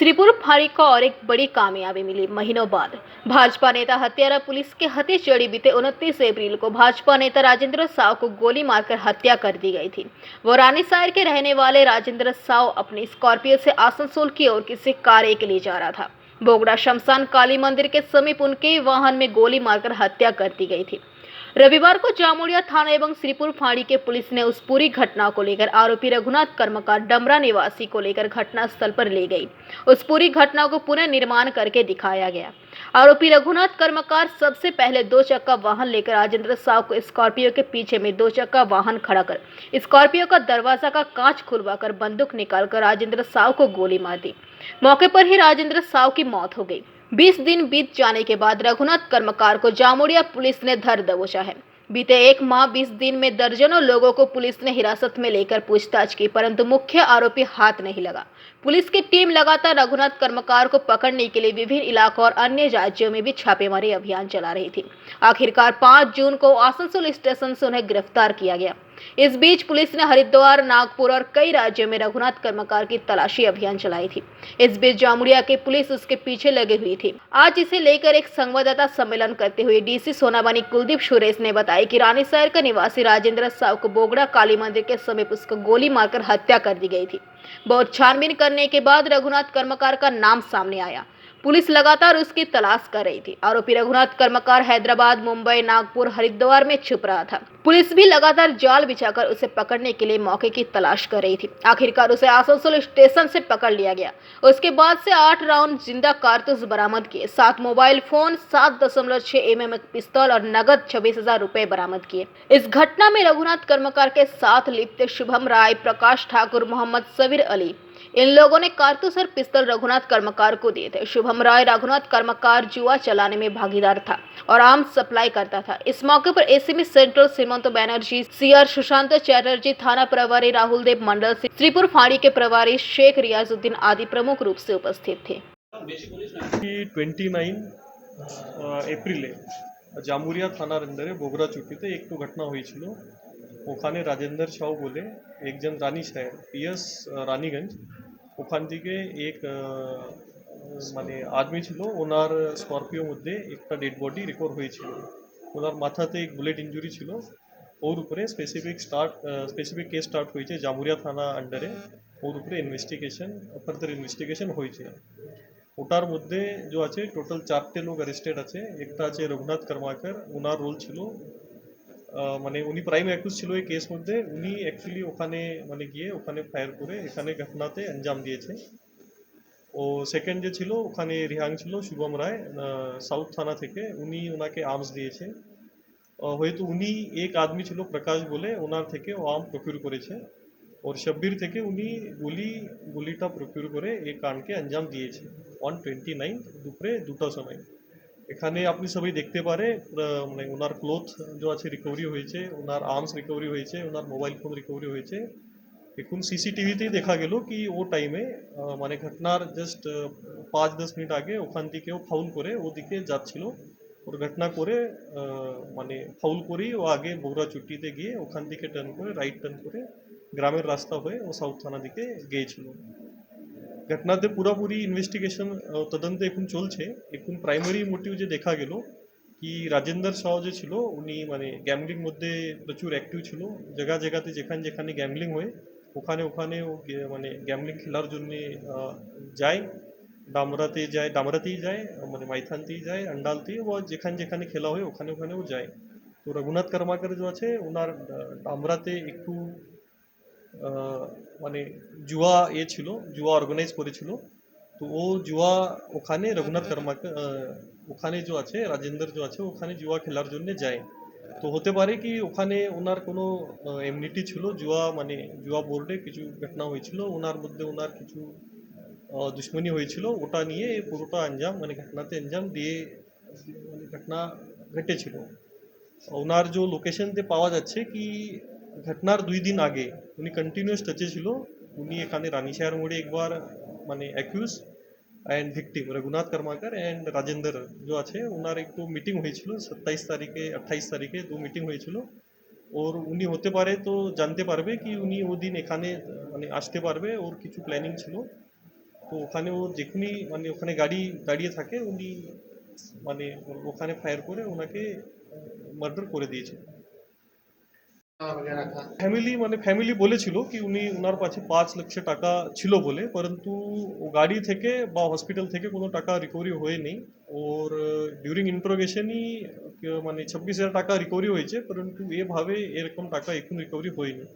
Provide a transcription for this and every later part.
श्रीपुर फाड़ी को और एक बड़ी कामयाबी मिली। महीनों बाद भाजपा नेता हत्यारा पुलिस के हथे चढ़ी बीते 29 अप्रैल को भाजपा नेता राजेंद्र साव को गोली मारकर हत्या कर दी गई थी। वो रानीसार के रहने वाले राजेंद्र साव अपनी स्कॉर्पियो से आसनसोल की ओर किसी कार्य के लिए जा रहा था। बोगड़ा शमशान काली मंदिर के समीप उनके वाहन में गोली मारकर हत्या कर दी गई थी। रविवार को जामुड़िया थाना एवं श्रीपुर फाड़ी के पुलिस ने उस पूरी घटना को लेकर आरोपी रघुनाथ कर्मकार डमरा निवासी को लेकर घटना स्थल पर ले गई। उस पूरी घटना को पुनः निर्माण करके दिखाया गया। आरोपी रघुनाथ कर्मकार सबसे पहले 2 चक्का वाहन लेकर राजेंद्र साव को स्कॉर्पियो के पीछे में 2 चक्का वाहन खड़ा कर स्कॉर्पियो का दरवाजा का कांच खुलवाकर बंदूक निकालकर राजेंद्र साव को गोली मार दी। मौके पर ही राजेंद्र साव की मौत हो गई। 20 दिन बीत जाने के बाद रघुनाथ कर्मकार को जामुड़िया पुलिस ने धर दबोचा है। बीते 1 माह 20 दिन में दर्जनों लोगों को पुलिस ने हिरासत में लेकर पूछताछ की, परंतु मुख्य आरोपी हाथ नहीं लगा। पुलिस की टीम लगातार रघुनाथ कर्मकार को पकड़ने के लिए विभिन्न इलाकों और अन्य राज्यों में भी छापेमारी अभियान चला रही थी। आखिरकार 5 जून को आसनसोल स्टेशन से उन्हें गिरफ्तार किया गया। इस बीच पुलिस ने हरिद्वार, नागपुर और कई राज्यों में रघुनाथ कर्मकार की तलाशी अभियान चलाई थी। इस बीच जामुड़िया की पुलिस उसके पीछे लगी हुई थी। आज इसे लेकर एक संवाददाता सम्मेलन करते हुए डीसी सोनाबनी कुलदीप सुरेश ने बताया कि रानीसार का निवासी राजेंद्र साव को बोगड़ा काली मंदिर के समीप उसको गोली मारकर हत्या कर दी गई थी। बहुत छानबीन करने के बाद रघुनाथ कर्मकार का नाम सामने आया। पुलिस लगातार उसकी तलाश कर रही थी। आरोपी रघुनाथ कर्मकार हैदराबाद, मुंबई, नागपुर, हरिद्वार में छुप रहा था। पुलिस भी लगातार जाल बिछाकर उसे पकड़ने के लिए मौके की तलाश कर रही थी। आखिरकार उसे आसनसोल स्टेशन से पकड़ लिया गया। उसके बाद से 8 राउंड जिंदा कारतूस बरामद किए, 7 मोबाइल फोन, 7.6 mm पिस्तौल और नगद 26,000 रुपए बरामद किए। इस घटना में रघुनाथ कर्मकार के साथ लिप्त शुभम राय, प्रकाश ठाकुर, मोहम्मद सबीर अली, इन लोगों ने कारतूस और पिस्तौल रघुनाथ कर्मकार को दिए थे। शुभम राय रघुनाथ कर्मकार जुआ चलाने में भागीदार था और आर्म्स सप्लाई करता था। इस मौके पर एसीपी सेंट्रल श्रीमंत बैनर्जी, सीआर सुशांत चैटर्जी, थाना प्रभारी राहुल देव मंडल, श्रीपुर फाड़ी के प्रभारी शेख रियाजुद्दीन आदि प्रमुख रूप से उपस्थित थे। 29 এপ্রিলে জামুরিয়া থানার আন্ডারে বগুড়া চুক্তিতে একটু ঘটনা হয়েছিল। ওখানে রাজেন্দ্র সাউ বলে একজন রানী সাহেব পিএস রানীগঞ্জ, ওখান থেকে এক মানে আদমি ছিল, ওনার স্করপিওর মধ্যে একটা ডেড বডি রিকভার হয়েছিল। ওনার মাথাতে এক বুলেট ইঞ্জুরি ছিল। ওর উপরে স্পেসিফিক কেস স্টার্ট হয়েছে জামুরিয়া থানা আন্ডারে। ওর উপরে ফার্দার ইনভেস্টিগেশন হয়েছে। ওটার মধ্যে যে আছে টোটাল 4টে লোক অ্যারেস্টেড আছে। একটা আছে রঘুনাথ কর্মাকর, ওনার রোল ছিল মানে উনি প্রাইম অ্যাকিউজ ছিল এই কেস মধ্যে। উনি অ্যাকচুয়ালি ওখানে মানে গিয়ে ওখানে ফায়ার করে এখানে ঘটনাতে আঞ্জাম দিয়েছে। ও সেকেন্ড যে ছিল ওখানে রিহাং ছিল শুভম রায়, সাউথ থানা থেকে, উনি ওনাকে আর্মস দিয়েছে। হয়তো উনি এক আদমি ছিল প্রকাশ বলে, ওনার থেকে ও আর্ম প্রকিউর করেছে। और शब्बीर থেকে উনি গুলিটা প্রকিউর করে এই কাণ্ডকে আঞ্জাম দিয়েছে অন 29 দুপুরে 2টার সময়। এখানে আপনি সবাই দেখতে পারে মানে ওনার ক্লোথ যে আছে রিকভারি হয়েছে, ওনার আর্মস রিকভারি হয়েছে, ওনার মোবাইল ফোন রিকভারি হয়েছে। এখন সিসিটিভিতেই দেখা গেল কি ও টাইমে মানে ঘটনার জাস্ট 5-10 মিনিট আগে ওখান থেকে ও ফাউল করে ওদিকে যাচ্ছিল। ওর ঘটনা করে মানে ফাউল করেই ও আগে বগুড়া চুট্টিতে গিয়ে ওখান থেকে টার্ন করে রাইট টার্ন করে গ্রামের রাস্তা হয়ে ও সাউথ থানা দিকে গিয়েছিল। ঘটনাতে পুরোপুরি ইনভেস্টিগেশন তদন্ত এখন চলছে। এখন প্রাইমারি মোটিভ যে দেখা গেল কি রাজেন্দ্র সাউ যে ছিল উনি মানে গ্যামলিং মধ্যে প্রচুর অ্যাক্টিভ ছিল। জায়গাতে যেখানে গ্যামলিং হয় ওখানে ও মানে গ্যামলিং খেলার জন্যে যায়। ডামরাতেই যায়, মানে মাইথানতেই যায়, আন্ডালতেই, ও যেখানে খেলা হয় ওখানে ও যায়। তো রঘুনাথ কর্মাকর যে আছে ওনার ডামরাতে একটু মানে জুয়া ছিল, জুয়া অর্গানাইজ করেছিল। তো ও জুয়া ওখানে রঘুনাথ কর্মাকর ওখানে যে আছে রাজেন্দ্র যে আছে ওখানে জুয়া খেলার জন্য যায়। তো হতে পারে কি ওখানে ওনার কোনো এমনিটি ছিল, জুয়া বোর্ডে কিছু ঘটনা হয়েছিল, ওনার মধ্যে ওনার কিছু দুশ্মনী হয়েছিল, ওটা নিয়ে পুরোটা ঘটনাতে আঞ্জাম দিয়ে মানে ঘটনা ঘটেছিল। ওনার যে লোকেশনতে পাওয়া যাচ্ছে কি ঘটনার 2 দিন আগে উনি কন্টিনিউয়াস টাচে ছিল। উনি এখানে রানীশাহের মোড়ে একবার মানে accuse and victim Raghunath Karmakar and Rajendra যে আছে ওনার একটু মিটিং হয়েছিল 27 তারিখে 28 তারিখে 2 মিটিং হয়েছিল। ওর উনি হতে পারে তো জানতে পারবে কি উনি ওদিন এখানে মানে আসতে পারবে, ওর কিছু প্ল্যানিং ছিল। তো ওখানে ও যেখানে মানে ওখানে গাড়ি দাঁড়িয়ে থাকে উনি মানে ওখানে ফায়ার করে ওনাকে মার্ডার করে দিয়েছে। ফ্যামিলি বলেছিল কি উনি ওনার কাছে 5 লাখ টাকা ছিল বলে, পরন্তু ও গাড়ি থেকে বা হসপিটাল থেকে কোনো টাকা রিকভারি হয়নি। ওর ডিউরিং ইন্টারোগেশনই মানে 26,000 টাকা রিকভারি হয়েছে, পরন্তু এভাবে এরকম টাকা এখন রিকভারি হয়নি।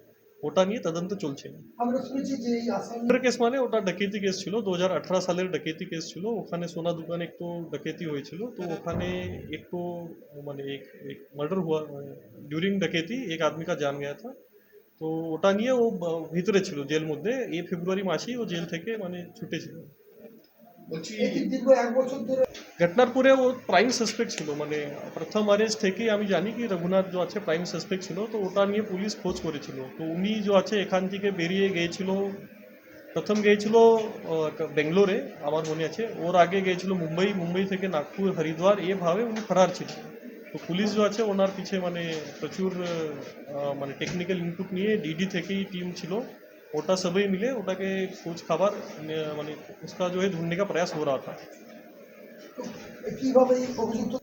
ওটা নিয়ে তদন্ত চলছে। আমরা শুনেছি যে এই আসামি মর্ডার কেস মানে ওটা ডাকাতি কেস ছিল, 2018 সালের ডাকাতি কেস ছিল। ওখানে সোনা দোকানে একটু ডাকাতি হয়েছিল, তো ওখানে একটু মানে एक मर्डर हुआ ड्यूरिंग डकैती, एक आदमी का जान गया था। তো ওটা নিয়ে ও ভিতরে ছিল জেল মধ্যে। এই ফেব্রুয়ারি মাসেই ও জেল থেকে মানে ছুটেছিল। বলছি এই যে দীর্ঘ 1 বছর ধরে ঘটনার পরে ও প্রাইম সাসপেক্ট ছিল, মানে প্রথম অ্যারেস্ট থেকেই আমি জানি কি রঘুনাথ যে আছে প্রাইম সাসপেক্ট ছিল। তো ওটা নিয়ে পুলিশ খোঁজ করেছিল। তো উনি যে আছে এখান থেকে বেরিয়ে গিয়েছিল, প্রথম গিয়েছিল বেঙ্গলোরে আমার মনে আছে, ওর আগে গিয়েছিল মুম্বাই থেকে নাগপুর, হরিদ্বার, এভাবে উনি ফরার ছিল। তো পুলিশ যে আছে ওনার পিছে মানে প্রচুর মানে টেকনিক্যাল ইনপুট নিয়ে ডিডি থেকেই টিম ছিল, ওটা সবাই মিলে ওটাকে খোঁজ খবর মানে उसका जो है ढूंढने का प्रयास हो रहा था। কিভাবে এই অভিযুক্ত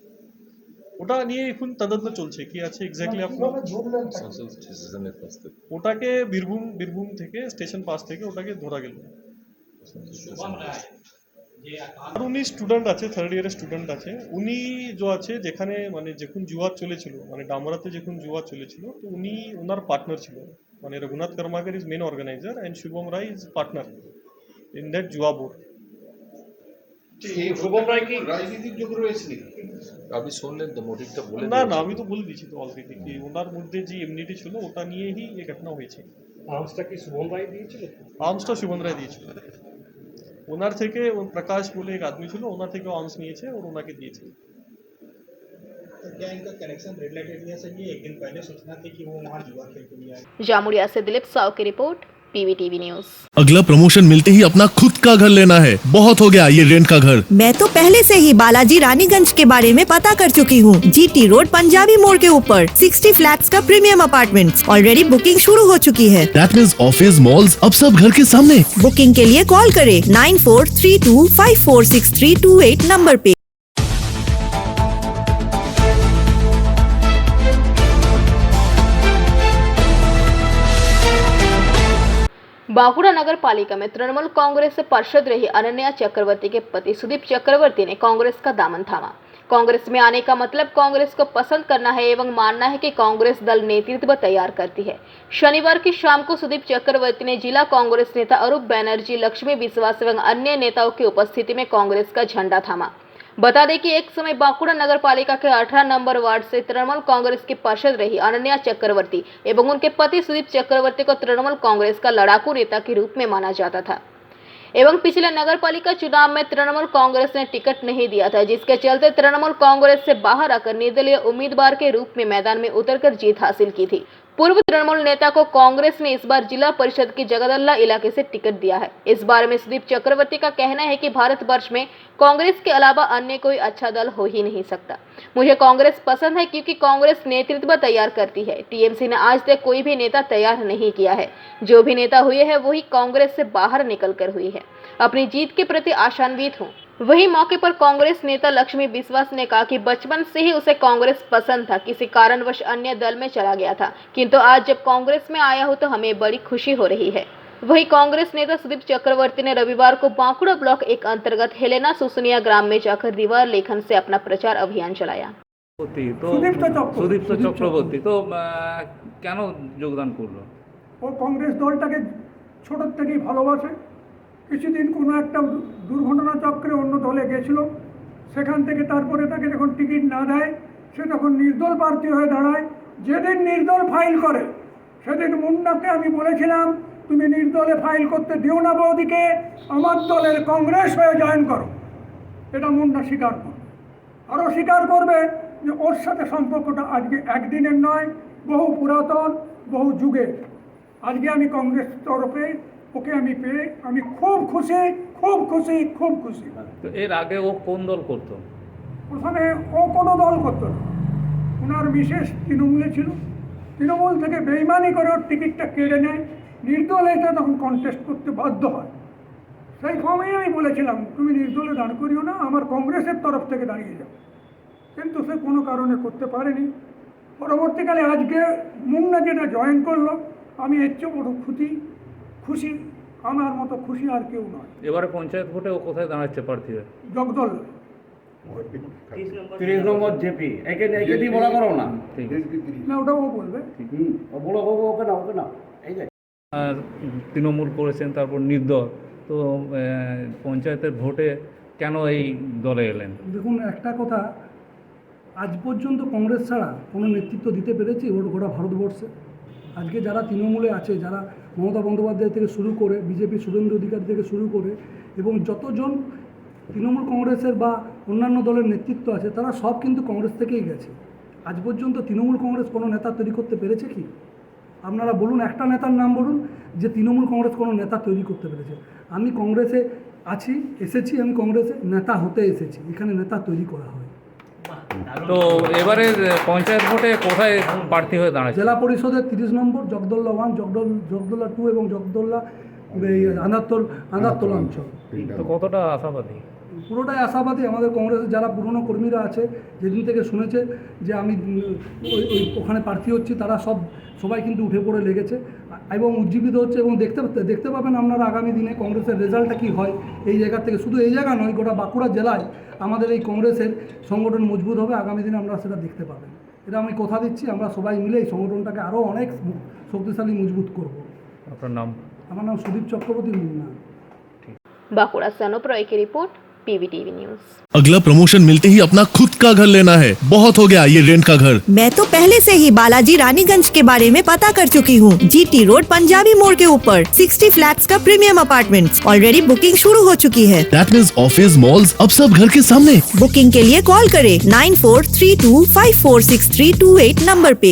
ওটা নিয়ে এখন তদন্ত চলছে কি আছে এক্স্যাক্টলি আপনি কিভাবে ধরলেন তাকে? সংসদ স্টেশনের পাশ থেকে ওটাকে বীরভূম থেকে স্টেশন পাস থেকে ওটাকে ধরা গেল। আর উনি স্টুডেন্ট আছে, 3rd ইয়ারের স্টুডেন্ট আছে। উনি যে আছে যেখানে মানে যখন জুয়া চলেছিল মানে ডামরাতে যখন জুয়া চলেছিল, তো উনি ওনার পার্টনার ছিল। মানে Raghunath Karmakar is main organiser and Shubham Roy is partner in that জুয়া বোর্ড। এই শুভম রায় কি রাজনীতির যোগ রয়েছে নাকি? আপনি শুনলেন তো মোটিভটা বলে না আমি তো বলে দিয়েছি তো অলরেডি কি ওনার মধ্যে যে এমনিটি ছিল ওটা নিয়েই এই ঘটনা হয়েছে। আর্মসটা কি শুভম রায় দিয়েছিল? আর্মসটা শুভম রায় দিয়েছিল। ওনার থেকে প্রকাশ বলে এক আদমি ছিল, ওনার থেকে আর্মস নিয়েছে और ওনাকে দিয়েছে। क्या इनका कनेक्शन रेड लाइट एरिया से ही एक दिन पहले सूचना थी कि वो वहाँ जुआ खेलते हुए आए? जामुड़िया से दिलीप साव की रिपोर्ट, पीवीटीवी न्यूज। अगला प्रमोशन मिलते ही अपना खुद का घर लेना है। बहुत हो गया ये रेंट का घर। मैं तो पहले से ही बालाजी रानीगंज के बारे में पता कर चुकी हूँ। जीटी रोड पंजाबी मोड़ के ऊपर 60 फ्लैट्स का प्रीमियम अपार्टमेंट ऑलरेडी बुकिंग शुरू हो चुकी है। दैट मींस ऑफिस मॉल्स अब सब घर के सामने। बुकिंग के लिए कॉल करें 9432546328 नंबर पे। बांकुड़ा नगर पालिका में तृणमूल कांग्रेस से पार्षद रही अनन्या चक्रवर्ती के पति सुदीप चक्रवर्ती ने कांग्रेस का दामन थामा। कांग्रेस में आने का मतलब कांग्रेस को पसंद करना है एवं मानना है कि कांग्रेस दल नेतृत्व तैयार करती है। शनिवार की शाम को सुदीप चक्रवर्ती ने जिला कांग्रेस नेता अरूप बैनर्जी, लक्ष्मी विश्वास एवं अन्य नेताओं की उपस्थिति में कांग्रेस का झंडा थामा। बता दें कि एक समय बांकुड़ा नगर पालिका के 18 नंबर वार्ड से तृणमूल कांग्रेस की पार्षद रही अनन्या चक्रवर्ती एवं उनके पति सुदीप चक्रवर्ती को तृणमूल कांग्रेस का लड़ाकू नेता के रूप में माना जाता था एवं पिछले नगर पालिका चुनाव में तृणमूल कांग्रेस ने टिकट नहीं दिया था, जिसके चलते तृणमूल कांग्रेस से बाहर आकर निर्दलीय उम्मीदवार के रूप में मैदान में उतरकर जीत हासिल की थी। पूर्व तृणमूल नेता को कांग्रेस ने इस बार जिला परिषद की जगदल्ला इलाके से टिकट दिया है। इस बारे में सुदीप चक्रवर्ती का कहना है कि भारतवर्ष में कांग्रेस के अलावा अन्य कोई अच्छा दल हो ही नहीं सकता। मुझे कांग्रेस पसंद है क्योंकि कांग्रेस नेतृत्व तैयार करती है। टीएमसी ने आज तक कोई भी नेता तैयार नहीं किया है। जो भी नेता हुए हैं वही कांग्रेस से बाहर निकलकर हुई है। अपनी जीत के प्रति आशान्वित हूँ। वही मौके पर कांग्रेस नेता लक्ष्मी विश्वास ने कहा कि बचपन से ही उसे कांग्रेस पसंद था, किसी कारणवश अन्य दल में चला गया था, किंतु आज जब कांग्रेस में आया हूं तो हमें बड़ी खुशी हो रही है। वही कांग्रेस नेता सुदीप चक्रवर्ती ने रविवार को बांकुड़ा ब्लॉक 1 अंतर्गत हेलेना सुसुनिया ग्राम में जाकर दीवार लेखन से अपना प्रचार अभियान चलाया। সুদীপ্ত চক্রবর্তী তো কেন যোগদান করলো? ও কংগ্রেস দলটাকে ছোটোর থেকেই ভালোবাসে। কিছুদিন কোনো একটা দুর্ঘটনা চক্রে অন্য দলে গেছিল, সেখান থেকে তারপরে তাকে যখন টিকিট না দেয় সে তখন নির্দল প্রার্থী হয়ে দাঁড়ায়। যেদিন নির্দল ফাইল করে সেদিন মুন্নাকে আমি বলেছিলাম তুমি নির্দলে ফাইল করতে দিও না বৌদিকে, আমার দলের কংগ্রেস হয়ে জয়েন করো। এটা মুন্না স্বীকার করবে, আরও স্বীকার করবে যে ওর সাথে সম্পর্কটা আজকে একদিনের নয়, বহু পুরাতন, বহু যুগের। আজকে আমি কংগ্রেস তরফে ওকে আমি পেয়ে আমি খুব খুশি, খুব খুশি, খুব খুশি। তো এর আগে ও কোন দল করতো? প্রথমে ও কোনো দল করতো না, ওনার বিশেষ তৃণমূলে ছিল। তৃণমূল থেকে বেইমানি করে ওর টিকিটটা কেড়ে নেয়, নির্দল এসে তখন কন্টেস্ট করতে বাধ্য হয়। সেই ফর্মেই আমি বলেছিলাম তুমি নির্দলে দাঁড় করিও না, আমার কংগ্রেসের তরফ থেকে দাঁড়িয়ে যাও, কিন্তু সে কোনো কারণে করতে পারেনি। পরবর্তীকালে আজকে মুন্না যেটা জয়েন করলো, আমি এর চেয়ে বড় খুশি, আমার মতো খুশি আর কেউ নয়। এবারে পঞ্চায়েত ভোটে ও কোথায় দাঁড়াচ্ছে প্রার্থী হয়ে? জগদল 30 নম্বর জেপি একে একে দিয়ে বলা করো না। ঠিক আছে। না, ওটা ও বলবে। ও বলো ওকে না এই যে আর তৃণমূল করেছেন, তারপর নির্দল, তো পঞ্চায়েতের ভোটে কেন এই দলে এলেন? দেখুন, একটা কথা, আজ পর্যন্ত কংগ্রেস ছাড়া কোনো নেতৃত্ব দিতে পেরেছি গোটা ভারতবর্ষে? আজকে যারা তৃণমূলে আছে, যারা মমতা বন্দ্যোপাধ্যায় থেকে শুরু করে বিজেপি শুভেন্দু অধিকারী থেকে শুরু করে এবং যতজন তৃণমূল কংগ্রেসের বা অন্যান্য দলের নেতৃত্ব আছে, তারা সব কিন্তু কংগ্রেস থেকেই গেছে। আজ পর্যন্ত তৃণমূল কংগ্রেস কোনো নেতা তৈরি করতে পেরেছে কি? আপনারা বলুন, একটা নেতার নাম বলুন যে তৃণমূল কংগ্রেস কোনো নেতা তৈরি করতে পেরেছে। আমি কংগ্রেসে এসেছি, আমি কংগ্রেসে নেতা হতে এসেছি, এখানে নেতা তৈরি করা হয়। তো এবারে পঞ্চায়েত ভোটে কোথায় প্রার্থী হয়ে দাঁড়াচ্ছে? জেলা পরিষদের 30 নম্বর, জগদল্লা 1, জগদল্লা 2 এবং জগদল্লা আন্দারতলা অঞ্চল। তো কতটা আশাবাদী? পুরোটাই আশাবাদী। আমাদের কংগ্রেসের যারা পুরনো কর্মীরা আছে, যেদিন থেকে শুনেছে যে আমি ওখানে প্রার্থী হচ্ছি, তারা সবাই কিন্তু উঠে পড়ে লেগেছে এবং উজ্জীবিত হচ্ছে এবং দেখতে পাবেন আপনারা আগামী দিনে কংগ্রেসের রেজাল্টটা কী হয়। এই জায়গা থেকে, শুধু এই জায়গা নয়, গোটা বাঁকুড়া জেলায় আমাদের এই কংগ্রেসের সংগঠন মজবুত হবে। আগামী দিনে আমরা সেটা দেখতে পাবেন। এটা আমি কথা দিচ্ছি, আমরা সবাই মিলে এই সংগঠনটাকে আরও অনেক শক্তিশালী মজবুত করব। আপনার নাম? আমার নাম সুদীপ চক্রবর্তী মুন্না। बांकुड़ा से अनुप रॉय की रिपोर्ट, पीवीटीवी न्यूज। अगला प्रमोशन मिलते ही अपना खुद का घर लेना है, बहुत हो गया ये रेंट का घर। मैं तो पहले से ही बालाजी रानीगंज के बारे में पता कर चुकी हूँ। जीटी रोड पंजाबी मोड़ के ऊपर 60 फ्लैट्स का प्रीमियम अपार्टमेंट्स, ऑलरेडी बुकिंग शुरू हो चुकी है। दैट मींस ऑफिस मॉल्स अब सब घर के सामने। बुकिंग के लिए कॉल करें 9432546328 नंबर पे।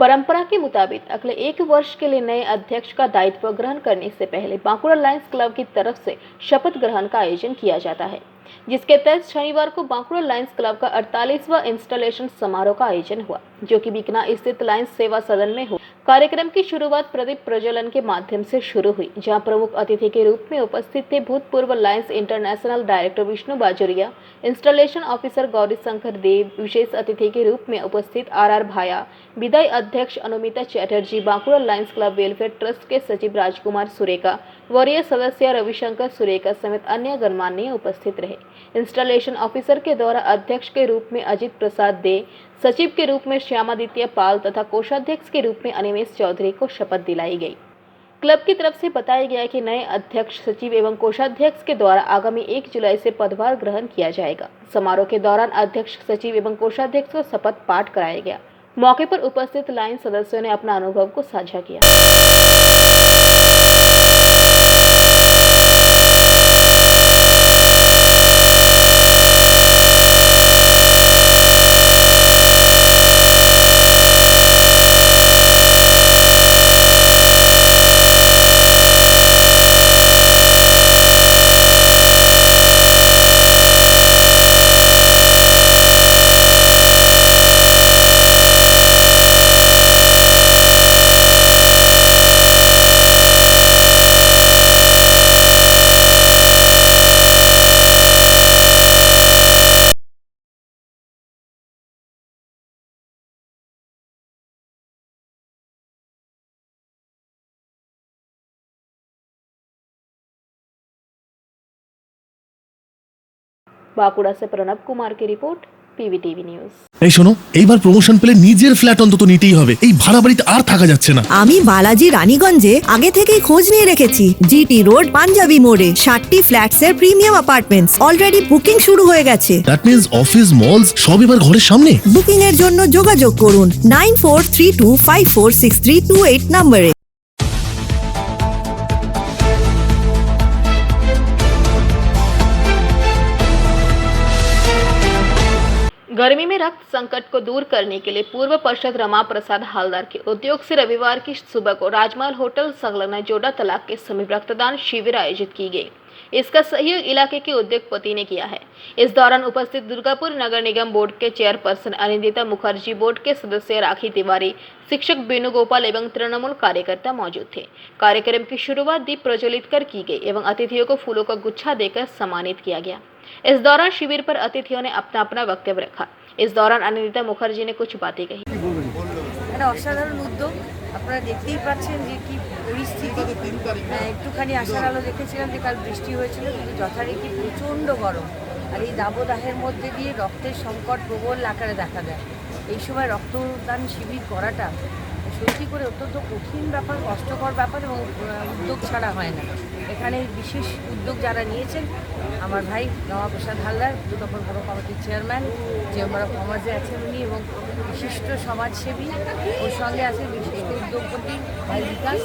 परंपरा के मुताबिक अगले 1 वर्ष के लिए नए अध्यक्ष का दायित्व ग्रहण करने से पहले बांकुड़ा लायंस क्लब की तरफ से शपथ ग्रहण का आयोजन किया जाता है, जिसके तहत शनिवार को बांकुड़ा लायंस क्लब का 48वां इंस्टॉलेशन समारोह का आयोजन हुआ, जो कि बीकना स्थित लायंस सेवा सदन में हुआ। कार्यक्रम की शुरुआत प्रदीप प्रज्वलन के माध्यम से शुरू हुई, जहां प्रमुख अतिथि के रूप में उपस्थित थे भूतपूर्व Lions International director Vishnu Bajoria, installation officer Gauri Shankar Dev, विशेष अतिथि के रूप में उपस्थित आर भाया, विदाई अध्यक्ष Anumita Chatterjee, Bankura Lions Club Welfare Trust के सचिव राजकुमार सुरेका, वरीय सदस्य रविशंकर सुरेका समेत अन्य गणमान्य उपस्थित रहे। इंस्टॉलेशन ऑफिसर के द्वारा अध्यक्ष के रूप में अजित प्रसाद दे, सचिव के रूप में श्यामादित्य पाल तथा कोषाध्यक्ष के रूप में अनिमेश चौधरी को शपथ दिलाई गई। क्लब की तरफ से बताया गया कि नए अध्यक्ष, सचिव एवं कोषाध्यक्ष के द्वारा आगामी 1 जुलाई से पदभार ग्रहण किया जाएगा। समारोह के दौरान अध्यक्ष, सचिव एवं कोषाध्यक्ष को शपथ पाठ कराया गया। मौके पर उपस्थित लायंस सदस्यों ने अपना अनुभव को साझा किया। बांकुड़ा से प्रणब कुमार की रिपोर्ट, पीवीटीवी न्यूज। এই শোনো, এইবার প্রমোশন পেলে নিজের ফ্ল্যাট অন্তত নিতেই হবে। এই ভাড়া বাড়িতে আর থাকা যাচ্ছে না। আমি বালাজি রানীগঞ্জে আগে থেকেই খোঁজ নিয়ে রেখেছি। জিটি রোড পাঞ্জাবি মোড়ে 60 ফ্ল্যাটস এর প্রিমিয়াম অ্যাপার্টমেন্টস, অলরেডি বুকিং শুরু হয়ে গেছে। দ্যাট মিন্স অফিস মলস সব এবার ঘরের সামনে। বুকিং এর জন্য যোগাযোগ করুন 9432546328 নম্বরে। गर्मी में रक्त संकट को दूर करने के लिए पूर्व पार्षद रमा प्रसाद हालदार के उद्योग से रविवार की सुबह को राजमहल होटल संलग्न जोड़ा तालाब के समीप रक्तदान शिविर आयोजित की गई। इसका सहयोग इलाके के उद्योगपति ने किया है। इस दौरान उपस्थित दुर्गापुर नगर निगम बोर्ड के चेयरपर्सन अनिंदिता मुखर्जी, बोर्ड के सदस्य राखी तिवारी, शिक्षक वेणुगोपाल एवं तृणमूल कार्यकर्ता मौजूद थे। कार्यक्रम की शुरुआत दीप प्रज्वलित कर की गई एवं अतिथियों को फूलों का गुच्छा देकर सम्मानित किया गया। इस दौरान शिविर पर अतिथियों ने अपना अपना वक्तव्य रखा। इस दौरान अनिंदिता मुखर्जी ने कुछ बातें कही। একটা অসাধারণ উদ্যোগ, আপনারা দেখতেই পাচ্ছেন যে কি পরিস্থিতি। একটুখানি আশার আলো দেখেছিলাম যে কাল বৃষ্টি হয়েছিল, কিন্তু যথারীতি প্রচণ্ড গরম। আর এই দাবদাহের মধ্যে দিয়ে রক্তের সংকট প্রবল আকারে দেখা দেয়। এই সময় রক্তদান শিবির করাটা সত্যি করে অত্যন্ত কঠিন ব্যাপার, কষ্টকর ব্যাপার এবং উদ্যোগ ছাড়া হয় না। এখানে বিশেষ উদ্যোগ যারা নিয়েছেন, আমার ভাই রমাপ্রসাদ হালদার, দুর্গাপুর পৌর কমিটির চেয়ারম্যান, চেম্বার অফ কমার্সে আছেন উনি, এবং বিশিষ্ট সমাজসেবী, ওর সঙ্গে আছেন বিশিষ্ট উদ্যোগপতি ভাই বিকাশ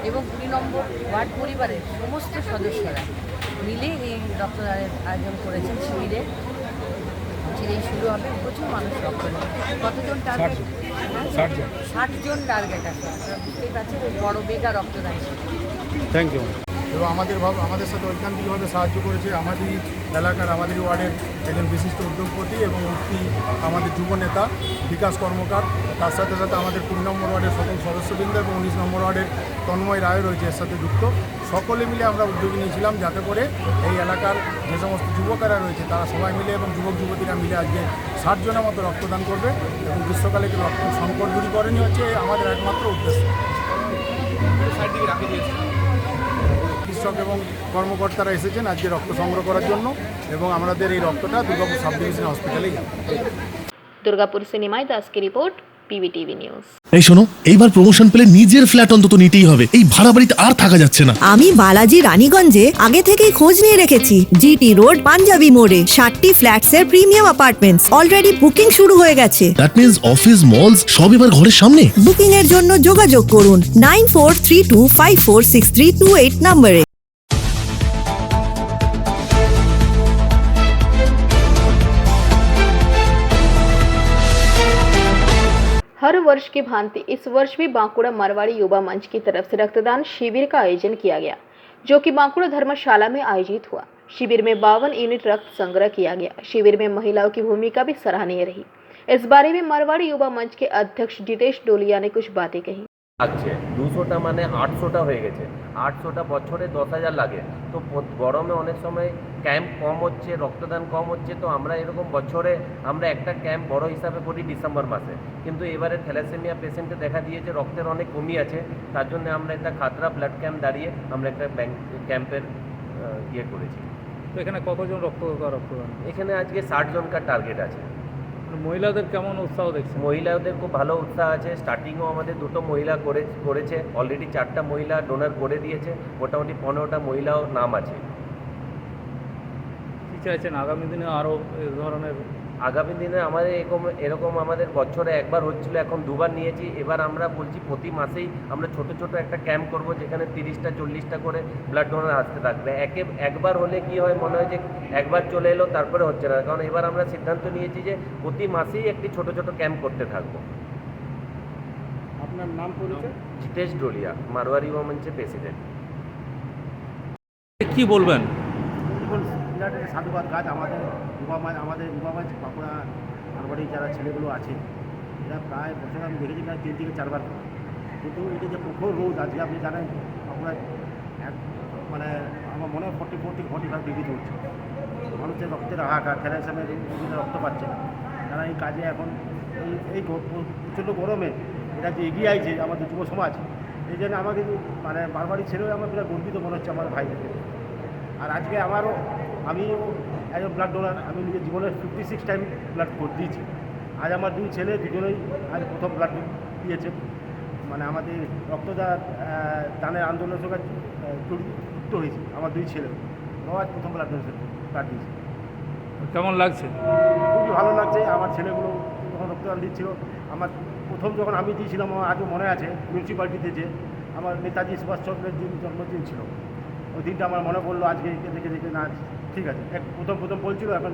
এবং ২ নম্বর ওয়ার্ড পরিবারের সমস্ত সদস্যরা মিলে এই রক্তদানের আয়োজন করেছেন শিবিরে। চিরেই শুরু হবে, প্রচুর মানুষ রক্ত দেয়। কতজন টার্গেট? 60 জন টার্গেট আছে। আপনারা বুঝতেই পারছেন, বড় বেগা রক্তদান শিবির। Thank you. এবং আমাদের সাথে ঐকান্তিকভাবে সাহায্য করেছে আমাদের এলাকার, আমাদের ওয়ার্ডের একজন বিশিষ্ট উদ্যোগপতি এবং একটি আমাদের যুব নেতা বিকাশ কর্মকার। তার সাথে সাথে আমাদের ২ নম্বর ওয়ার্ডের সকল সদস্যবৃন্দ এবং ১৯ নম্বর ওয়ার্ডের তন্ময় রায় রয়েছে এর সাথে যুক্ত। সকলে মিলে আমরা উদ্যোগ নিয়েছিলাম যাতে করে এই এলাকার যে সমস্ত যুবকেরা রয়েছে তারা সবাই মিলে এবং যুবক যুবতীরা মিলে আজকে ৬০ জনের মতো রক্তদান করবে এবং গ্রীষ্মকালে রক্ত সংকট দূরীকরণই হচ্ছে আমাদের একমাত্র উদ্দেশ্য। কৃষক এবং কর্মকর্তারা এসেছেন আজকে রক্ত সংগ্রহ করার জন্য এবং আমাদের এই রক্তটা দুর্গাপুর সাব ডিভিশন হসপিটালেই যাবে। দুর্গাপুর সিনেমায় দাস की रिपोर्ट, PVTV নিউজ। এই শোনো, এইবার প্রমোশন পেলে নিজের ফ্ল্যাট অন্তত নিতেই হবে। এই ভাড়া বাড়িতে আর থাকা যাচ্ছে না। আমি বালাজি রানীগঞ্জে আগে থেকেই খোঁজ নিয়ে রেখেছি। জিটি রোড পাঞ্জাবি মোড়ে 60টি ফ্ল্যাটসের প্রিমিয়াম অ্যাপার্টমেন্টস অলরেডি বুকিং শুরু হয়ে গেছে। দ্যাট মিন্স অফিস, মলস সব এবার ঘরের সামনে। বুকিং এর জন্য যোগাযোগ করুন 9432546328 নম্বরে। हर वर्ष की भांति इस वर्ष भी बांकुड़ा मारवाड़ी युवा मंच की तरफ से रक्तदान शिविर का आयोजन किया गया, जो कि बांकुड़ा धर्मशाला में आयोजित हुआ। शिविर में 52 यूनिट रक्त संग्रह किया गया। शिविर में महिलाओं की भूमिका भी सराहनीय रही। इस बारे में मारवाड़ी युवा मंच के अध्यक्ष जितेश डोलिया ने कुछ बातें कही। লাগছে 200টা মানে 800টা হয়ে গেছে। 800টা বছরে 10,000 লাগে। তো গরমে অনেক সময় ক্যাম্প কম হচ্ছে, রক্তদান কম হচ্ছে। তো আমরা এরকম বছরে আমরা একটা ক্যাম্প বড় হিসাবে করি ডিসেম্বর মাসে, কিন্তু এবারে থ্যালাসেমিয়া পেশেন্টে দেখা দিয়েছে রক্তের অনেক কমি আছে। তার জন্য আমরা একটা খাতরা ব্লাড ক্যাম্প দাঁড়িয়ে আমরা একটা ক্যাম্পের ইয়ে করেছি। তো এখানে কতজন রক্তদান? এখানে আজকে 60 জনকার টার্গেট আছে। মহিলাদের কেমন উৎসাহ দেখছে? মহিলাদের খুব ভালো উৎসাহ আছে। স্টার্টিংও আমাদের 2টো মহিলা করেছে, অলরেডি 4টা মহিলা ডোনার করে দিয়েছে, মোটামুটি 15টা মহিলাও নাম আছে। কী চাইছেন আগামী দিনে আরও এ ধরনের? আগামী দিনে আমাদের এরকম আমাদের বছরে একবার হচ্ছিল, এখন 2বার নিয়েছি। এবার আমরা বলছি প্রতি মাসেই আমরা ছোট ছোট একটা ক্যাম্প করব, যেখানে 30টা 40টা করে ব্লাড ডোনার আসতে থাকবে। একবার হলে কি হয়, মনে হয় যে একবার চলে এলো তারপরে হচ্ছে না, কারণ এবার আমরা সিদ্ধান্ত নিয়েছি যে প্রতি মাসেই একটি ছোট ছোট ক্যাম্প করতে থাকবো। আপনার নাম পরিচয়? জিতেশ ডোলিয়া, মারওয়ারি ইউবা মঞ্চের প্রেসিডেন্ট। কি বলবেন? সাধুবাদ কাজ আমাদের যুবা মঞ্চ বাঁকুড়া মারবাড়ির যারা ছেলেগুলো আছে, এরা প্রায় বছর আমি দেখেছি প্রায় 3 থেকে 4 বার করে। কিন্তু এটা যে প্রখর রোদ আজকে আপনি জানেন বাঁকুড়ায় মানে আমার মনে হয় 40-45 ডিগ্রি চলছে। মানুষের রক্তের হাহাকার, থ্যালাসেমিয়া রোগীরা রক্ত পাচ্ছে না। তারা এই কাজে এখন এই প্রচণ্ড গরমে এটা যে এগিয়ে আইছে আমাদের যুব সমাজ, এই জন্য আমাকে মানে মারবাড়ির ছেলেও আমার বিরাট গর্বিত মনে হচ্ছে আমার ভাইদেরকে। আর আজকে আমিও একজন ব্লাড ডোনার, আমি নিজের জীবনের 56 টাইম ব্লাড দিয়েছি। আজ আমার 2 ছেলে দুজনেই আজ প্রথম ব্লাড দিয়েছে। মানে আমাদের দানের আন্দোলনের সঙ্গে যুক্ত হয়েছে আমার 2 ছেলে, ওরাও আজ প্রথম ব্লাড দিয়েছে। কেমন লাগছে? খুবই ভালো লাগছে। আমার ছেলেগুলো যখন রক্তদান দিচ্ছিল, আমার প্রথম যখন আমি দিয়েছিলাম, আমার আজও মনে আছে মিউনিসিপ্যালিটিতে যে আমার নেতাজি সুভাষচন্দ্রের জন্মদিন ছিল, ওই দিনটা আমার মনে পড়লো আজকে দেখে না ঠিক আছে। প্রথম বলছিল, এখন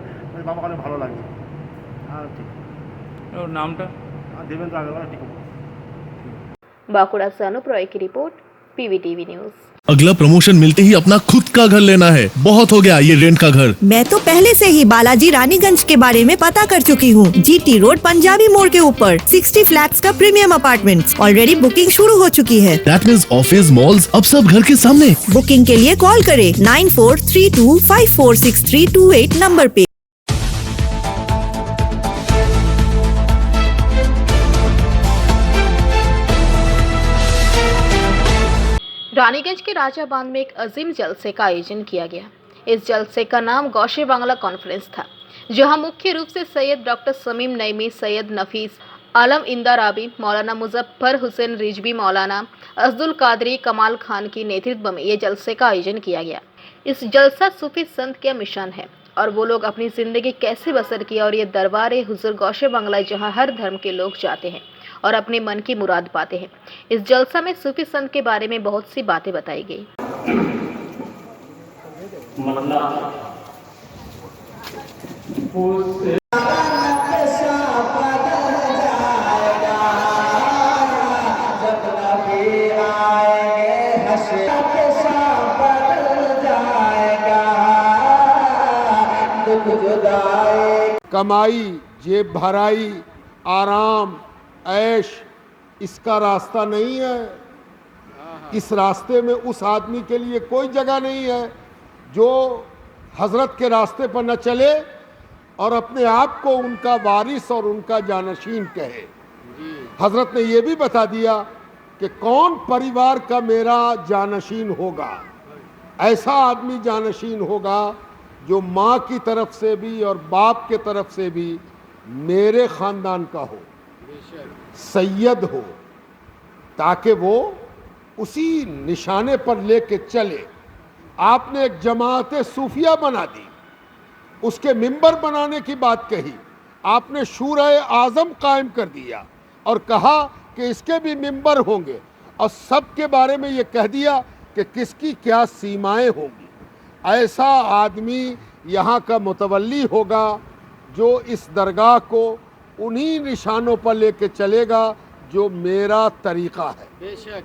বাবা অনেক ভালো লাগছে। হ্যাঁ ঠিক। ওর নামটা? দেবেন্দ্র আগরওয়াল। ঠিক। बांकुड़ा से अनुप रॉय की रिपोर्ट, PVTV न्यूज। अगला प्रमोशन मिलते ही अपना खुद का घर लेना है, बहुत हो गया ये रेंट का घर। मैं तो पहले से ही बालाजी रानीगंज के बारे में पता कर चुकी हूँ। GT रोड पंजाबी मोड़ के ऊपर 60 फ्लैट्स का प्रीमियम अपार्टमेंट्स ऑलरेडी बुकिंग शुरू हो चुकी है। दैट मींस ऑफिस मॉल्स अब सब घर के सामने। बुकिंग के लिए कॉल करें 9432546328 नंबर पे। रानीगंज के राजा बांध में एक अजीम जलसे का आयोजन किया गया। इस जलसे का नाम गौशे बांग्ला कॉन्फ्रेंस था, जहां मुख्य रूप से सैयद डॉक्टर समीम नईमी, सैयद नफीस आलम इंदाराबी, मौलाना मुजफ्फर हुसैन रिजवी, मौलाना अब्दुल कादरी कमाल खान की नेतृत्व में ये जलसे का आयोजन किया गया। इस जलसा सूफी संत का मिशन है और वो लोग अपनी जिंदगी कैसे बसर किया और ये दरबार हुजूर गौशे बांग्ला जहां हर धर्म के लोग जाते हैं और अपने मन की मुराद पाते हैं। इस जलसा में सूफी संत के बारे में बहुत सी बातें बताई गई। कमाई, जेब भराई, आराम, ऐश इसका रास्ता नहीं है। इस रास्ते में उस आदमी के लिए कोई जगह नहीं है जो हजरत के रास्ते पर न चले और अपने आप को उनका वारिस और उनका जानशीन कहे। हजरत ने यह भी बता दिया कि कौन परिवार का मेरा जानशीन होगा। ऐसा आदमी जानशीन होगा जो माँ की तरफ से भी और बाप के तरफ से भी मेरे ख़ानदान का हो, सैयद हो, ताकि वो उसी निशाने पर लेके चले। आपने एक जमात सूफिया बना दी, उसके मिंबर बनाने की बात कही। आपने शूरा आज़म कायम कर दिया और कहा कि इसके भी मिंबर होंगे और सबके बारे में ये कह दिया कि किसकी क्या सीमाएं होंगी। ऐसा आदमी यहाँ का मुतवल्ली होगा जो इस दरगाह को उन्हीं निशानों पर लेके चलेगा जो मेरा तरीक़ा है। बेशक।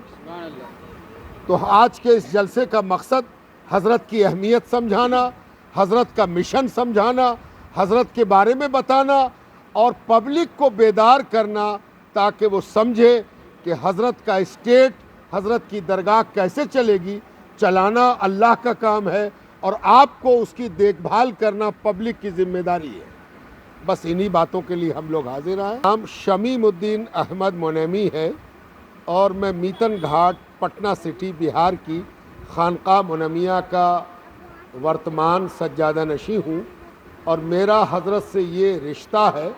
तो आज के इस जलसे का मकसद हज़रत की अहमियत समझाना, हज़रत का मिशन समझाना, हज़रत के बारे में बताना और पब्लिक को बेदार करना ताकि वो समझे कि हज़रत का स्टेट, हज़रत की दरगाह कैसे चलेगी। चलाना अल्लाह का काम है और आपको उसकी देखभाल करना पब्लिक की जिम्मेदारी है। बस इन्हीं बातों के लिए हम लोग हाजिर हैं। नाम शमीमुद्दीन अहमद मोनेमी है और मैं मीतन घाट, पटना सिटी, बिहार की खानका मोनमिया का वर्तमान सज्जादा नशी हूँ और मेरा हज़रत से ये रिश्ता है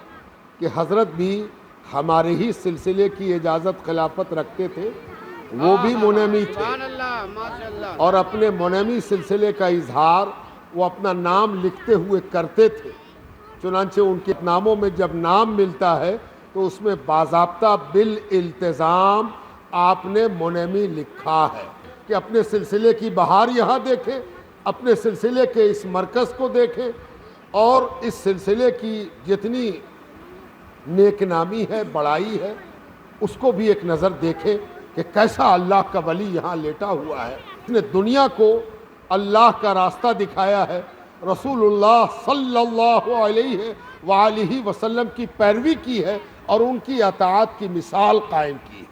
कि हज़रत भी हमारे ही सिलसिले की इजाज़त खिलाफत रखते थे। वो भी मोनेमी थे और अपने मोनेमी सिलसिले का इजहार वो अपना नाम लिखते हुए करते थे। चुनांचे उनके नामों में जब नाम मिलता है तो उसमें बाज़ाब्ता बिल इल्तिज़ाम आपने मोनेमी लिखा है कि अपने सिलसिले की बहार यहाँ देखें, अपने सिलसिले के इस मरकज़ को देखें और इस सिलसिले की जितनी नेकनामी है, बड़ाई है, उसको भी एक नज़र देखें कि कैसा अल्लाह का वली यहाँ लेटा हुआ है। इसने दुनिया को अल्लाह का रास्ता दिखाया है, रसूलुल्लाह सल्लल्लाहु अलैहि वसल्लम की पैरवी की है और उनकी अताअत की मिसाल कायम की है।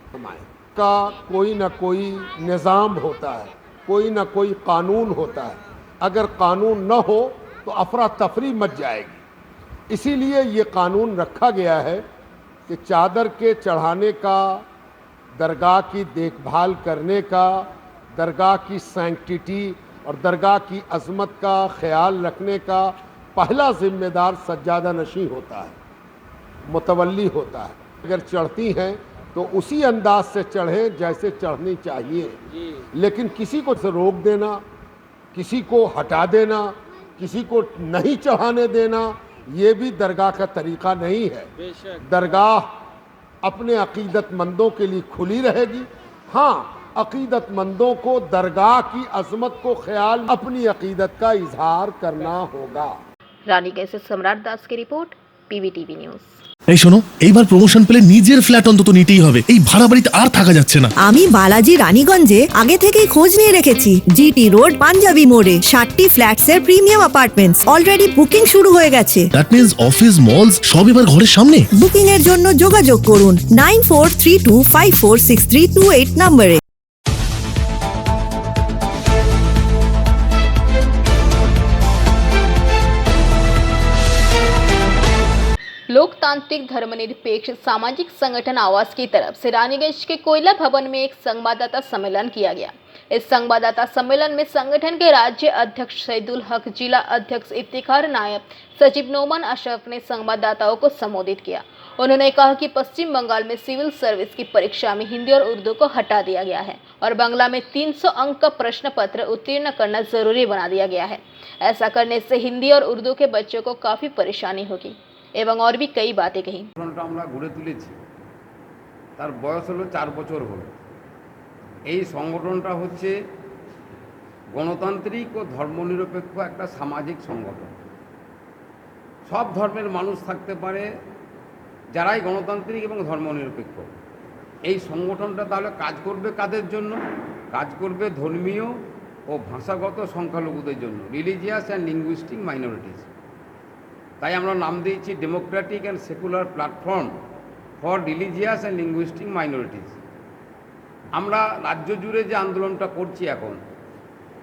का कोई ना कोई निज़ाम होता है, कोई ना कोई कानून होता है। अगर कानून न हो तो अफरा तफरी मच जाएगी। इसीलिए ये कानून रखा गया है कि चादर के चढ़ाने का, दरगाह की देखभाल करने का, दरगाह की सैंक्टिटी और दरगाह की अज़मत का ख्याल रखने का पहला ज़िम्मेदार सज्जादा नशी होता है, मुतवल्ली होता है। अगर चढ़ती हैं तो उसी अंदाज से चढ़ें जैसे चढ़नी चाहिए, लेकिन किसी को रोक देना, किसी को हटा देना, किसी को नहीं चढ़ाने देना, ये भी दरगाह का तरीक़ा नहीं है। दरगाह अपने अक़ीदतमंदों के लिए खुली रहेगी। हाँ, अक़ीदतमंदों को दरगाह की अज़मत को ख्याल अपनी अक़ीदत का इजहार करना होगा। रानीगंज से सम्राट दास की रिपोर्ट, PVTV न्यूज़। এই শোনো, এইবার প্রমোশন পেলে নিজের ফ্ল্যাট অন্তত নিতেই হবে। এই ভাড়া বাড়িতে আর থাকা যাচ্ছে না। আমি বালাজি রানীগঞ্জে আগে থেকেই খোঁজ নিয়ে রেখেছি। জিটি রোড পাঞ্জাবি মোড়ে 60টি ফ্ল্যাটস এর প্রিমিয়াম অ্যাপার্টমেন্টস অলরেডি বুকিং শুরু হয়ে গেছে। দ্যাট মিন্স অফিস মলস সব এবার ঘরের সামনে। বুকিং এর জন্য যোগাযোগ করুন 9432546328 নম্বরে। लोकतांत्रिक धर्मनिरपेक्ष सामाजिक संगठन आवास की तरफ से रानीगंज के कोयला भवन में एक संवाददाता सम्मेलन किया गया। इस संवाददाता सम्मेलन में संगठन के राज्य अध्यक्ष सईदुल हक, जिला अध्यक्ष इफ्तिखार नायब, सचिव नोमान अशरफ ने संवाददाताओं को संबोधित किया। उन्होंने कहा कि पश्चिम बंगाल में सिविल सर्विस की परीक्षा में हिंदी और उर्दू को हटा दिया गया है और बांग्ला में 300 अंक का प्रश्न पत्र उत्तीर्ण करना जरूरी बना दिया गया है। ऐसा करने से हिंदी और उर्दू के बच्चों को काफी परेशानी होगी এবং और भी कई बातें कही। আমরা গড়ে তুলেছি, তার বয়স হলো 4 বছর হলো। এই সংগঠনটা হচ্ছে গণতান্ত্রিক ও ধর্মনিরপেক্ষ একটা সামাজিক সংগঠন। সব ধর্মের মানুষ থাকতে পারে যারাই গণতান্ত্রিক এবং ধর্মনিরপেক্ষ। এই সংগঠনটা তাহলে কাজ করবে কাদের জন্য? কাজ করবে ধর্মীয় ও ভাষাগত সংখ্যালঘুদের জন্য, রিলিজিয়াস অ্যান্ড লিঙ্গুইস্টিক মাইনরিটিস। তাই আমরা নাম দিয়েছি Democratic and secular platform for religious and linguistic minorities. আমরা রাজ্য জুড়ে যে আন্দোলনটা করছি এখন,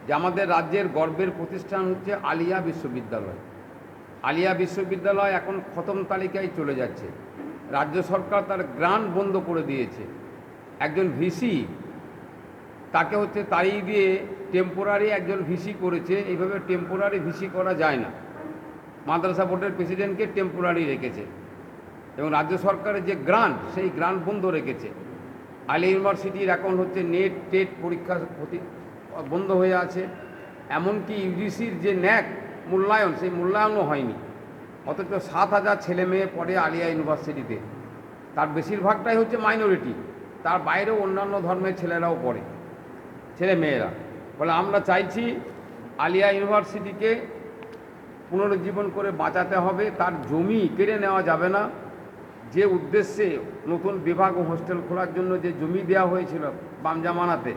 যে আমাদের রাজ্যের গর্বের প্রতিষ্ঠান হচ্ছে আলিয়া বিশ্ববিদ্যালয়। আলিয়া বিশ্ববিদ্যালয় এখন খতম তালিকায় চলে যাচ্ছে। রাজ্য সরকার তার গ্রান্ট বন্ধ করে দিয়েছে। একজন ভিসি তাকে হচ্ছে তাড়িয়ে দিয়ে টেম্পোরারি একজন ভিসি করেছে। এইভাবে টেম্পোরারি ভিসি করা যায় না। মাদ্রাসা বোর্ডের প্রেসিডেন্টকে টেম্পোরারি রেখেছে এবং রাজ্য সরকারের যে গ্রান্ট, সেই গ্রান্ট বন্ধ রেখেছে। আলিয়া ইউনিভার্সিটির এখন হচ্ছে নেট টেট পরীক্ষা বন্ধ হয়ে আছে। এমনকি ইউজিসির যে ন্যাক মূল্যায়ন, সেই মূল্যায়নও হয়নি। অথচ 7,000 ছেলে মেয়ে পড়ে আলিয়া ইউনিভার্সিটিতে। তার বেশিরভাগটাই হচ্ছে মাইনরিটি, তার বাইরেও অন্যান্য ধর্মের ছেলেরাও পড়ে, ছেলে মেয়েরা। ফলে আমরা চাইছি আলিয়া ইউনিভার্সিটিকে পুনরুজ্জীবন করে বাঁচাতে হবে। তার জমি কেড়ে নেওয়া যাবে না। যে উদ্দেশ্যে নতুন বিভাগ ও হোস্টেল খোলার জন্য যে জমি দেওয়া হয়েছিল বাম জামানাতে,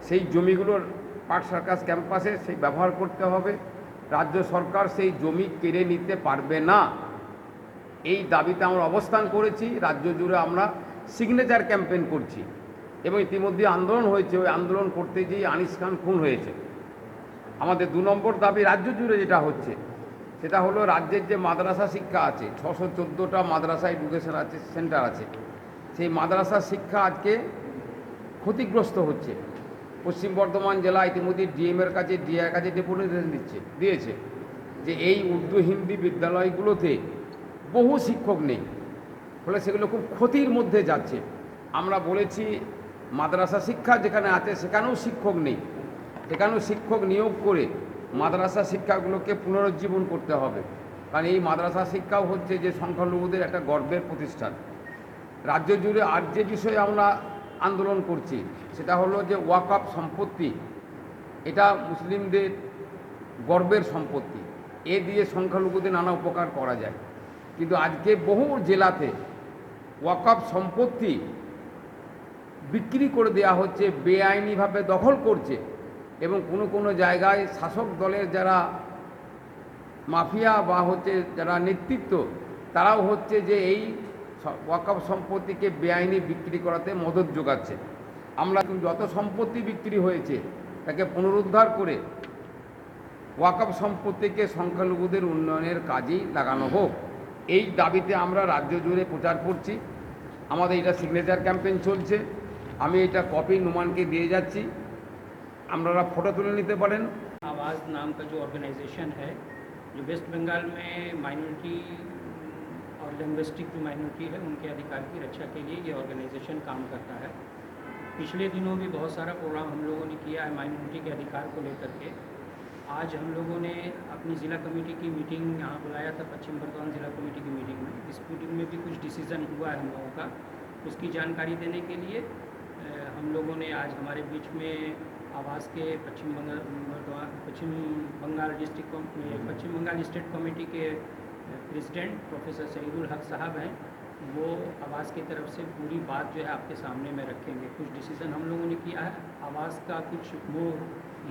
সেই জমিগুলোর পার্ক সার্কাস ক্যাম্পাসে সেই ব্যবহার করতে হবে। রাজ্য সরকার সেই জমি কেড়ে নিতে পারবে না। এই দাবিতে আমরা অবস্থান করেছি। রাজ্য জুড়ে আমরা সিগনেচার ক্যাম্পেইন করছি এবং ইতিমধ্যে আন্দোলন হয়েছে। ওই আন্দোলন করতে গিয়ে আনিস খান খুন হয়েছে। আমাদের 2 নম্বর দাবি রাজ্য জুড়ে যেটা হচ্ছে, সেটা হলো রাজ্যের যে মাদ্রাসা শিক্ষা আছে, 614টা মাদ্রাসা এডুকেশন আছে, সেন্টার আছে, সেই মাদ্রাসা শিক্ষা আজকে ক্ষতিগ্রস্ত হচ্ছে। পশ্চিম বর্ধমান জেলা ইতিমধ্যে ডিএমের কাছে, ডিআইয়ের কাছে ডেপুটেশন দিয়েছে যে এই উর্দু হিন্দি বিদ্যালয়গুলোতে বহু শিক্ষক নেই, ফলে সেগুলো খুব ক্ষতির মধ্যে যাচ্ছে। আমরা বলেছি মাদ্রাসা শিক্ষা যেখানে আছে সেখানেও শিক্ষক নেই, সেখানেও শিক্ষক নিয়োগ করে মাদ্রাসা শিক্ষাগুলোকে পুনরুজ্জীবন করতে হবে। কারণ এই মাদ্রাসা শিক্ষাও হচ্ছে যে সংখ্যালঘুদের একটা গর্বের প্রতিষ্ঠান। রাজ্য জুড়ে আর যে বিষয়ে আমরা আন্দোলন করছি সেটা হলো যে ওয়াকফ সম্পত্তি, এটা মুসলিমদের গর্বের সম্পত্তি। এ দিয়ে সংখ্যালঘুদের নানা উপকার করা যায়, কিন্তু আজকে বহু জেলাতে ওয়াকফ সম্পত্তি বিক্রি করে দেওয়া হচ্ছে, বেআইনিভাবে দখল করছে এবং কোনো কোনো জায়গায় শাসক দলের যারা মাফিয়া বা হচ্ছে যারা নেতৃত্ব, তারাও হচ্ছে যে এই ওয়াকফ সম্পত্তিকে বেআইনি বিক্রি করাতে মদত যোগাচ্ছে। আমরা যত সম্পত্তি বিক্রি হয়েছে তাকে পুনরুদ্ধার করে ওয়াকফ সম্পত্তিকে সংখ্যালঘুদের উন্নয়নের কাজেই লাগানো হোক, এই দাবিতে আমরা রাজ্য জুড়ে প্রচার করছি। আমাদের এটা সিগনেচার ক্যাম্পেইন চলছে। আমি এটা কপি নুমানকে দিয়ে যাচ্ছি, আপনারা ফটো তুলে নিতে পারেন। आवाज़ नाम का जो ऑर्गेनाइजेशन है, जो वेस्ट बंगाल में माइनॉरिटी और लिंग्विस्टिक जो माइनॉरिटी है उनके अधिकार की रक्षा के लिए ये ऑर्गेनाइजेशन काम करता है। पिछले दिनों भी बहुत सारा प्रोग्राम हम लोगों ने किया है माइनॉरिटी के अधिकार को लेकर के। आज हम लोगों ने अपनी ज़िला कमेटी की मीटिंग यहाँ बुलाया था, पश्चिम बर्धमान ज़िला कमेटी की मीटिंग में। इस मीटिंग में भी कुछ डिसीज़न हुआ है हम लोगों का, उसकी जानकारी देने के लिए हम लोगों ने आज हमारे बीच में आवास के पश्चिम बंगाल स्टेट कमेटी के प्रेसिडेंट प्रोफेसर सईदुल हक साहब हैं, वो आवास की तरफ से पूरी बात जो है आपके सामने में रखेंगे। कुछ डिसीजन हम लोगों ने किया है, आवास का कुछ वो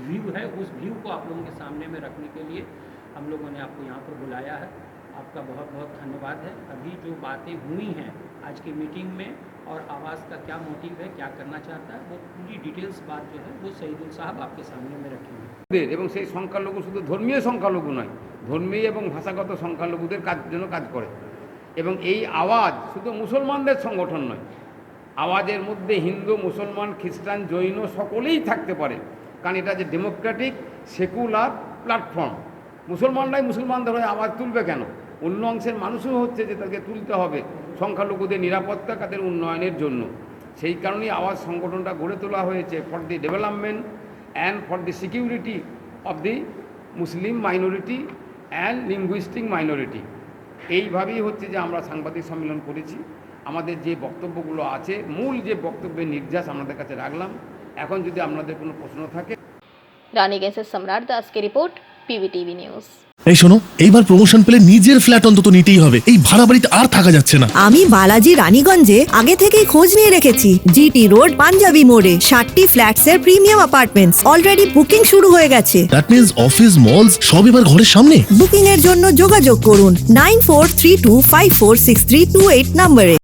व्यू है, उस व्यू को आप लोगों के सामने में रखने के लिए हम लोगों ने आपको यहाँ पर बुलाया है। आपका बहुत बहुत धन्यवाद है। अभी जो बातें हुई हैं आज की मीटिंग में और आवास का क्या मोटिव है, क्या करना चाहता है, वो पूरी डिटेल्स बात जो है वो शहीदुल साहब आपके सामने में रखेंगे। এবং সেই সংখ্যালঘু শুধু ধর্মীয় সংখ্যালঘু নয়, ধর্মীয় এবং ভাষাগত সংখ্যালঘুদের জন্য কাজ করে। এবং এই আওয়াজ শুধু মুসলমানদের সংগঠন নয়, আওয়াজের মধ্যে হিন্দু, মুসলমান, খ্রিস্টান, জৈন সকলেই থাকতে পারে, কারণ এটা যে ডেমোক্রেটিক সেকুলার প্ল্যাটফর্ম। মুসলমানরাই মুসলমানদের হয়ে আওয়াজ তুলবে কেন? অন্য অংশের মানুষও হচ্ছে যে তাকে তুলতে হবে সংখ্যালঘুদের নিরাপত্তা, তাদের উন্নয়নের জন্য। সেই কারণেই আওয়াজ সংগঠনটা গড়ে তোলা হয়েছে for the development and for the security of the Muslim minority and linguistic minority. এইভাবেই হচ্ছে যে আমরা সাংবাদিক সম্মেলন করেছি। আমাদের যে বক্তব্যগুলো আছে, মূল যে বক্তব্যের নির্যাস আপনাদের কাছে রাখলাম। এখন যদি আপনাদের কোনো প্রশ্ন থাকে। রানীগঞ্জ से सम्राट दास की रिपोर्ट, PVTV न्यूज। এই শোনো, এইবার প্রমোশন পেলে নিজের ফ্ল্যাট অন্তত নিতেই হবে। এই ভাড়া বাড়িতে আর থাকা যাচ্ছে না। আমি বালাজি রানীগঞ্জে আগে থেকেই খোঁজ নিয়ে রেখেছি। জিটি রোড পাঞ্জাবি মোড়ে 60টি ফ্ল্যাটসের প্রিমিয়াম অ্যাপার্টমেন্টস অলরেডি বুকিং শুরু হয়ে গেছে। দ্যাট মিন্স অফিস, মলস সব এবার ঘরের সামনে। বুকিং এর জন্য যোগাযোগ করুন 9432546328 নম্বরে।